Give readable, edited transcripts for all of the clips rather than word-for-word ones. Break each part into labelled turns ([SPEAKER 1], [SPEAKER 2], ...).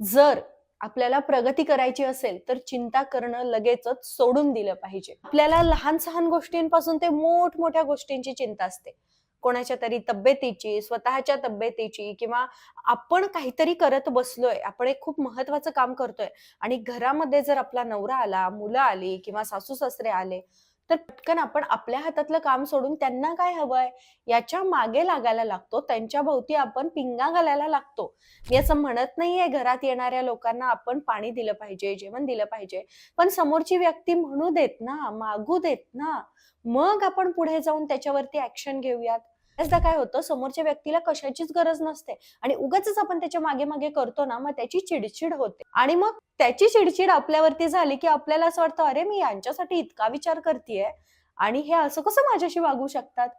[SPEAKER 1] जर आपल्याला प्रगती करायची असेल तर चिंता करणं लगेचच सोडून दिलं पाहिजे. आपल्याला लहान-सहान गोष्टींपासून ते मोठमोठ्या गोष्टींची चिंता असते. कोणाच्या तरी तब्येतीची, स्वतःच्या तब्येतीची किंवा आपण काहीतरी करत बसलोय, आपण एक खूप महत्त्वाचं काम करतोय आणि घरामध्ये जर आपला नवरा आला, मुलं आली किंवा सासू-सासरे आले, तर पटकन आपण आपल्या हातातलं काम सोडून त्यांना काय हवंय याच्या मागे लागायला लागतो. त्यांच्या भोवती आपण पिंगा घालायला लागतो. मी असं म्हणत नाहीये घरात येणाऱ्या लोकांना आपण पाणी दिलं पाहिजे, जेवण दिलं पाहिजे. पण समोरची व्यक्ती म्हणू देत ना, मागू देत ना. मग आपण पुढे जाऊन त्याच्यावरती ॲक्शन घेऊयात. बऱ्याचदा काय होतं समोरच्या व्यक्तीला कशाचीच गरज नसते आणि उगाचच आपण त्याच्या मागे-मागे करतो ना, मग त्याची चिड होते आणि मग त्याची चिड आपल्यावरती झाली, की आपल्याला असं वाटतं, "अरे, मी यांच्यासाठी इतका विचार करतीये आणि हे असं कसं माझ्याशी वागू शकतात?"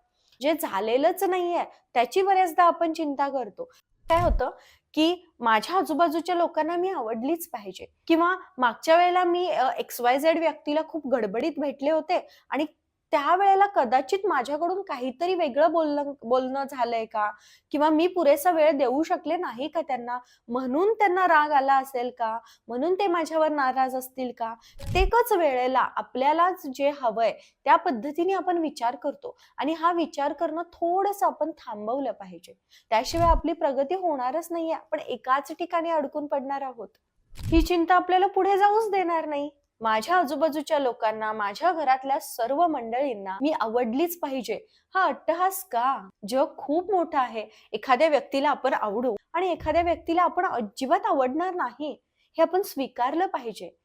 [SPEAKER 1] जे झालेलंच नाहीये त्याची बऱ्याचदा आपण चिंता करतो. काय होतं, की माझ्या आजूबाजूच्या लोकांना मी आवडलीच पाहिजे किंवा मागच्या वेळेला मी XYZ व्यक्तीला खूप गडबडीत भेटले होते आणि त्यावेळेला कदाचित माझ्याकडून काहीतरी वेगळं बोलणं झालंय का? किंवा मी पुरेसा वेळ देऊ शकले नाही का त्यांना? म्हणून त्यांना राग आला असेल का? म्हणून ते माझ्यावर नाराज असतील का? प्रत्येकच वेळेला आपल्यालाच जे हवंय त्या पद्धतीने आपण विचार करतो आणि हा विचार करणं थोडंसं आपण थांबवलं पाहिजे. त्याशिवाय आपली प्रगती होणारच नाहीये. आपण एकाच ठिकाणी अडकून पडणार आहोत. ही चिंता आपल्याला पुढे जाऊच देणार नाही. माझ्या आजूबाजूच्या लोकांना, माझ्या घरातल्या सर्व मंडळींना मी आवडलीच पाहिजे. हा अट्टहास का? जग खूप मोठं आहे. एखाद्या व्यक्तीला आपण आवडू आणि एखाद्या व्यक्तीला आपण अजिबात आवडणार नाही. हे आपण स्वीकारलं पाहिजे.